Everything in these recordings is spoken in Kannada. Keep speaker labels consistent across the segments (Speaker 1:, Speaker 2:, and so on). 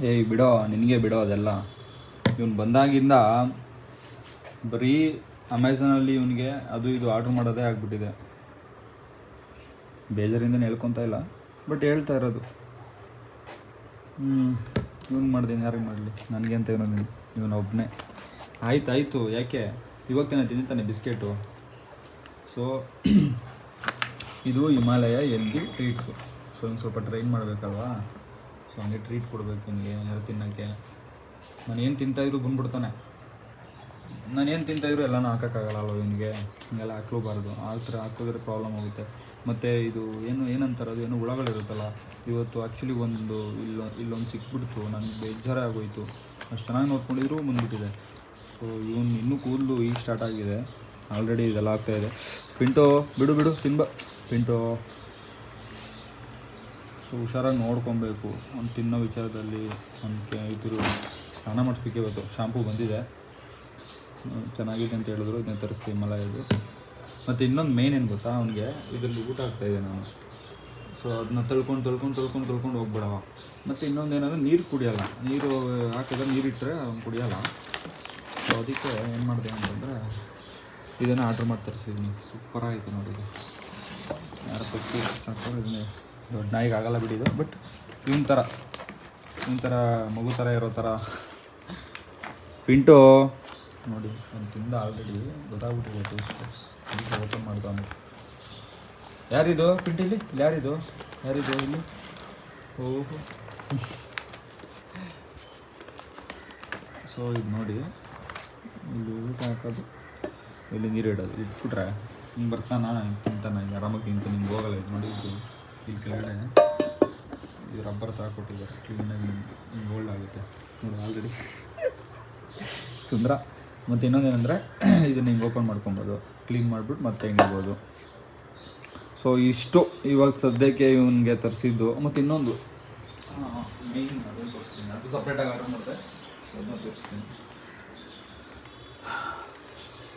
Speaker 1: ಏಯ್ ಬಿಡೋ, ನಿನಗೆ ಬಿಡೋ ಅದೆಲ್ಲ. ಇವನು ಬಂದಾಗಿಂದ ಬರೀ ಅಮೆಝಾನಲ್ಲಿ ಇವನಿಗೆ ಅದು ಇದು ಆರ್ಡ್ರ್ ಮಾಡೋದೇ ಆಗಿಬಿಟ್ಟಿದೆ. ಬೇಜಾರಿಂದ ಹೇಳ್ಕೊತಾ ಇಲ್ಲ, ಬಟ್ ಹೇಳ್ತಾ ಇರೋದು. ಇವನು ಮಾಡ್ದೇನೆ, ಯಾರಿಗೆ ಮಾಡಲಿ, ನನಗೆ ಅಂತ ಇವನು ಒಬ್ಬನೇ. ಆಯಿತು, ಯಾಕೆ ಇವಾಗ ತಾನೆ ತಿಂತಾನೆ ಬಿಸ್ಕೆಟು. ಸೊ ಇದು ಹಿಮಾಲಯ ಎಲ್ದಿ ಟ್ರೀಟ್ಸು. ಸೊ ಇನ್ನು ಸ್ವಲ್ಪ ಟ್ರೈನ್ ಮಾಡಬೇಕಲ್ವಾ, ಸೊ ಹಂಗೆ ಟ್ರೀಟ್ ಕೊಡಬೇಕು ನಿಮಗೆ ಯಾರು ತಿನ್ನೋಕ್ಕೆ. ನಾನು ಏನು ತಿಂತಾಯಿದ್ರು ಬಂದ್ಬಿಡ್ತಾನೆ. ನಾನೇನು ತಿಂತಾಯಿದ್ರು ಎಲ್ಲನೂ ಹಾಕೋಕ್ಕಾಗಲ್ಲ ಇವನಿಗೆ, ಹಿಂಗೆಲ್ಲ ಹಾಕ್ಲೂಬಾರ್ದು. ಆ ಥರ ಹಾಕಿದ್ರೆ ಪ್ರಾಬ್ಲಮ್ ಆಗುತ್ತೆ. ಮತ್ತು ಇದು ಏನಂತಾರೆ ಅದು, ಏನೋ ಹುಳಗಳಿರುತ್ತಲ್ಲ. ಇವತ್ತು ಆ್ಯಕ್ಚುಲಿ ಇಲ್ಲೊಂದು ಸಿಕ್ಬಿಡ್ತು, ನನಗೆ ಬೇಜಾರೇ ಆಗೋಯಿತು. ಅಷ್ಟು ಚೆನ್ನಾಗಿ ನೋಡ್ಕೊಂಡಿದ್ರು ಬಂದುಬಿಟ್ಟಿದೆ. ಸೊ ಇವನು ಇನ್ನೂ ಕೂದಲು ಈಗ ಸ್ಟಾರ್ಟ್ ಆಗಿದೆ, ಆಲ್ರೆಡಿ ಇದೆಲ್ಲ ಆಗ್ತಾಯಿದೆ. ಪಿಂಟೋ ಬಿಡು ತಿನ್ಬ ಪಿಂಟೋ. ಸೊ ಹುಷಾರಾಗಿ ನೋಡ್ಕೊಬೇಕು ಅವ್ನು ತಿನ್ನೋ ವಿಚಾರದಲ್ಲಿ. ಅವನಿಗೆ ಇದ್ರ ಸ್ನಾನ ಮಾಡಿಸ್ಬೇಕು. ಇವತ್ತು ಶಾಂಪೂ ಬಂದಿದೆ, ಚೆನ್ನಾಗಿದೆ ಅಂತ ಹೇಳಿದ್ರು, ಇದನ್ನ ತರಿಸ್ತೀವಿ ಹಿಮಾಲಯದು. ಮತ್ತು ಇನ್ನೊಂದು ಮೇನ್ ಏನು ಗೊತ್ತಾ, ಅವನಿಗೆ ಇದರಲ್ಲಿ ಊಟ ಆಗ್ತಾಯಿದೆ ನಾನು. ಸೊ ಅದನ್ನ ತೊಳ್ಕೊಂಡು ಹೋಗ್ಬಿಡವ. ಮತ್ತು ಇನ್ನೊಂದು ಏನಂದರೆ ನೀರು ಕುಡಿಯೋಲ್ಲ, ನೀರು ಹಾಕಿದ್ರೆ ನೀರಿಟ್ಟರೆ ಅವ್ನು ಕುಡಿಯೋಲ್ಲ. ಸೊ ಅದಕ್ಕೆ ಏನು ಮಾಡಿದೆ ಅಂತಂದರೆ ಇದನ್ನು ಆರ್ಡ್ರ್ ಮಾಡಿ ತರಿಸಿದ್ದೀನಿ. ಸೂಪರಾಗಿತ್ತು ನೋಡಿ, ಇದು ಯಾರ ಪಕ್ಕಿ ಸಾಕು. ಇದನ್ನೇ ದೊಡ್ಡ ನಾಯಿಗೆ ಆಗಲ್ಲ ಬಿಡಿದು, ಬಟ್ ಇವನ ಥರ ಮಗು ಥರ ಇರೋ ಥರ. ಪಿಂಟು ನೋಡಿ ಅವ್ನು ತಿಂದ ಆಲ್ರೆಡಿ ಗೊತ್ತಾಗ್ಬಿಟ್ಟಿದೆ ಟೇಸ್ಟ್. ಅದಕ್ಕೆ ಓಪನ್ ಮಾಡ್ತಾನೆ. ಯಾರಿದು ಪಿಂಟಿಲಿ? ಯಾರಿದು ಇಲ್ಲಿ? ಓಹೋ. ಸೊ ಇದು ನೋಡಿ, ಇಲ್ಲಿ ಊಟ ಹಾಕೋದು, ಇಲ್ಲಿ ನೀರು ಇಡೋದು. ಇಟ್ಬಿಟ್ರೆ ಹಿಂಗೆ ಬರ್ತಾನೆ, ತಿಂತಾನೆ, ಹಿಂಗೆ ಆರಾಮಾಗಿ ತಿಂತಾನೆ. ಹಿಂಗೆ ಹೋಗಲ್ಲ. ಇದು ನೋಡಿ, ಇಲ್ಲಿ ಕೆಳಗಡೆ ಇದು ರಬ್ಬರ್ ಥರ ಕೊಟ್ಟಿದ್ದಾರೆ, ಕ್ಲೀನಾಗಿ ಹಿಂಗೆ ಹೋಲ್ಡ್ ಆಗುತ್ತೆ ನೋಡಿ ಆಲ್ರೆಡಿ. ಸುಂದರ. ಮತ್ತು ಇನ್ನೊಂದೇನೆಂದರೆ ಇದನ್ನು ಹಿಂಗೆ ಓಪನ್ ಮಾಡ್ಕೊಬೋದು, ಕ್ಲೀನ್ ಮಾಡಿಬಿಟ್ಟು ಮತ್ತೆ ಹಿಂಗಿರ್ಬೋದು. ಸೊ ಇಷ್ಟು ಇವಾಗ ಸದ್ಯಕ್ಕೆ ಇವನಿಗೆ ತರಿಸಿದ್ದು. ಮತ್ತು ಇನ್ನೊಂದು ಮೇನ್ ಅದನ್ನು ತೋರಿಸ್ತೀನಿ, ಅದು ಸಪ್ರೇಟಾಗಿ ಆರ್ಡರ್ ಮಾಡಿದೆ. ಸೊ ಅದನ್ನ ತೋರಿಸ್ತೀನಿ.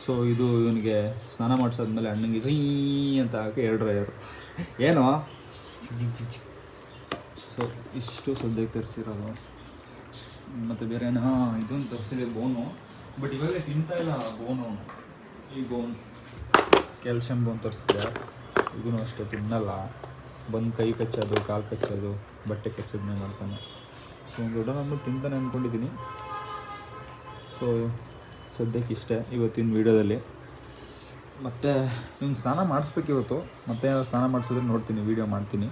Speaker 1: ಸೊ ಇದು ಇವನಿಗೆ ಸ್ನಾನ ಮಾಡಿಸಾದ್ಮೇಲೆ ಹಣ್ಣಿಗೆ ಸೀ ಅಂತ ಹಾಕಿ 2 ಡ್ರೈಯರು ಏನೋ ಚಿಚ್ಚಿ. ಸೊ ಇಷ್ಟು ಸದ್ಯಕ್ಕೆ ತರಿಸಿರೋದು. ಮತ್ತು ಬೇರೆ ಇದನ್ನು ತರಿಸಿದೆ ಬೋನು, ಬಟ್ ಇವಾಗ ತಿಂತಾಯಿಲ್ಲ ಬೋನು. ಈ ಬೋನ್ ಕ್ಯಾಲ್ಶಿಯಂ ಬೋನ್ ತರಿಸಿದೆ, ಇದೂ ಅಷ್ಟೇ ತಿನ್ನಲ್ಲ. ಬಂದು ಕೈ ಕಚ್ಚೋದು, ಕಾಲು ಕಚ್ಚೋದು, ಬಟ್ಟೆ ಕಚ್ಚೋದನ್ನೇ ಮಾಡ್ತಾನೆ. ಸೊ ದೊಡ್ಡವನಾದ್ಮೇಲೆ ತಿಂತಾನೆ ಅಂದ್ಕೊಂಡಿದ್ದೀನಿ. ಸೊ ಸದ್ಯಕ್ಕೆ ಇಷ್ಟೇ ಇವತ್ತಿನ ವೀಡಿಯೋದಲ್ಲಿ. ಮತ್ತು ಇವ್ನು ಸ್ನಾನ ಮಾಡಿಸ್ಬೇಕು ಇವತ್ತು. ಮತ್ತೆ ಸ್ನಾನ ಮಾಡಿಸಿದ್ರೆ ನೋಡ್ತೀನಿ, ವೀಡಿಯೋ ಮಾಡ್ತೀನಿ,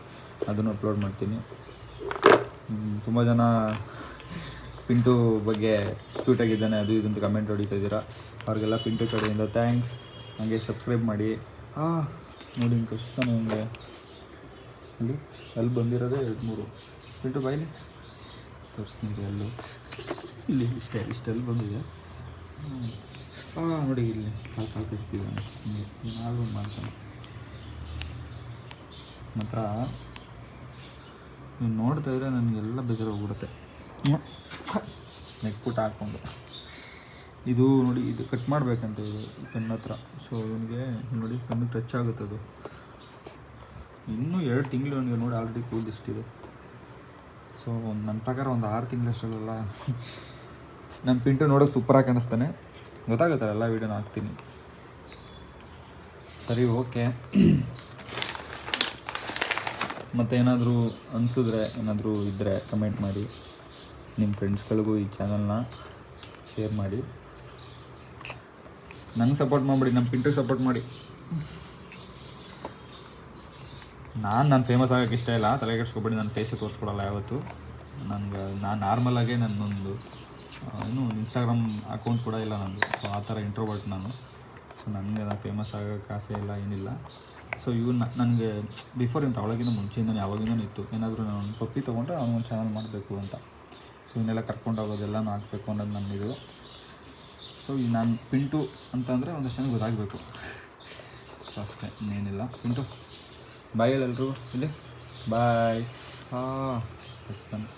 Speaker 1: ಅದನ್ನು ಅಪ್ಲೋಡ್ ಮಾಡ್ತೀನಿ. ತುಂಬ ಜನ ಪಿಂಟು ಬಗ್ಗೆ ಕ್ಯೂಟಾಗಿದ್ದಾನೆ ಅದು ಇದು ಅಂತ ಕಮೆಂಟ್ ಹೊಡಿತಾ ಇದ್ದೀರಾ. ಅವ್ರಿಗೆಲ್ಲ ಪಿಂಟು ಕಡೆಯಿಂದ ಥ್ಯಾಂಕ್ಸ್. ಹಾಗೆ ಸಬ್ಸ್ಕ್ರೈಬ್ ಮಾಡಿ. ನೋಡಿ ಹಿಂಗೆ ಕಷ್ಟನೇ ಹಿಂಗೆ ಅಲ್ಲಿ ಬಂದಿರೋದೇ 2-3. ಪಿಂಟು ಬಾಯ್ಲಿ ತೋರಿಸ್ತೀನಿ ಅಲ್ಲೂ, ಇಲ್ಲಿ ಇಷ್ಟೆಲ್ಲಿ ಬಂದಿದೆ. ನೋಡಿ ಇಲ್ಲಿ ಕಲ್ಪಿಸ್ತಿದ್ದಾನೆ, ನಾನು ಮಾಡ್ತಾನೆ. ಮಾತ್ರ ನೀವು ನೋಡ್ತಾ ಇದ್ರೆ ನನಗೆಲ್ಲ ಬೇಜಾರು ಹೋಗ್ಬಿಡುತ್ತೆ. ನೆಕ್ಪುಟ್ ಹಾಕ್ಕೊಂಡು ಇದು ನೋಡಿ, ಇದು ಕಟ್ ಮಾಡಬೇಕಂತ ಇದು ಕಣ್ಣು ಹತ್ರ. ಸೊ ಇವನಿಗೆ ನೋಡಿ ಕಣ್ಣು ಟಚ್ ಆಗುತ್ತೆ ಅದು. ಇನ್ನೂ 2 ತಿಂಗಳು ಅವನಿಗೆ ನೋಡಿ ಆಲ್ರೆಡಿ ಕೂದಲು ಇಷ್ಟಿದೆ. ಸೊ ನನ್ನ ಪ್ರಕಾರ ಒಂದು 6 ತಿಂಗಳಷ್ಟಲ್ಲ. ನನ್ನ ಪಿಂಟು ನೋಡೋಕೆ ಸೂಪರಾಗಿ ಕಾಣಿಸ್ತಾನೆ, ಗೊತ್ತಾಗುತ್ತಲ್ಲ, ಎಲ್ಲ ವೀಡಿಯೋನ ಹಾಕ್ತೀನಿ. ಸರಿ, ಓಕೆ. ಮತ್ತು ಏನಾದರೂ ಅನಿಸಿದ್ರೆ, ಏನಾದರೂ ಇದ್ದರೆ ಕಮೆಂಟ್ ಮಾಡಿ. ನಿಮ್ಮ ಫ್ರೆಂಡ್ಸ್ಗಳಿಗೂ ಈ ಚಾನಲ್ನ ಶೇರ್ ಮಾಡಿ. ನಂಗೆ ಸಪೋರ್ಟ್ ಮಾಡಿಬಿಡಿ, ನಮ್ಮ ಪಿಂಟಿಗೆ ಸಪೋರ್ಟ್ ಮಾಡಿ. ನಾನು ಫೇಮಸ್ ಆಗೋಕ್ಕೆ ಇಷ್ಟ ಇಲ್ಲ, ತಲೆ ಕೆಡಿಸ್ಕೊಬೇಡಿ. ನನ್ನ ಫೇಸೇ ತೋರಿಸ್ಕೊಡಲ್ಲ ಯಾವತ್ತು. ನಾನು ನಾರ್ಮಲಾಗೆ ನನ್ನೊಂದು ಇನ್ಸ್ಟಾಗ್ರಾಮ್ ಅಕೌಂಟ್ ಕೂಡ ಇಲ್ಲ ನಂದು. ಸೊ ಆ ಥರ ಇಂಟ್ರೋವರ್ಟ್ ನಾನು. ಸೊ ನನಗೆ ಫೇಮಸ್ ಆಗೋಕ್ಕೆ ಆಸೆ ಇಲ್ಲ, ಏನಿಲ್ಲ. ಸೊ ನನಗೆ ಬಿಫೋರ್ ಇಂಥ ಅವಳಗಿಂತ ಮುಂಚೆಯಿಂದ ಯಾವಾಗಿಂದನೂ ಇತ್ತು, ಏನಾದರೂ ನಾನು ಒಂದು ಪಪ್ಪಿ ತೊಗೊಂಡ್ರೆ ಅವನೊಂದು ಚಾನಲ್ ಮಾಡಬೇಕು ಅಂತ. ಸೊ ಇವನ್ನೆಲ್ಲ ಕರ್ಕೊಂಡು ಹೋಗೋದೆಲ್ಲನೂ ಹಾಕಬೇಕು ಅನ್ನೋದು ನನ್ನದು. ಸೊ ನಾನು ಪಿಂಟು ಅಂತಂದರೆ ಒಂದಷ್ಟು ಜನ ಗೊತ್ತಾಗಬೇಕು. ಸೊ ಅಷ್ಟೇ, ಇನ್ನೇನಿಲ್ಲ. ಪಿಂಟು ಬಾಯ್ ಎಲ್ಲರೂ ಇಲ್ಲಿ ಬಾಯ್. ಎಸ್ತಾನೆ.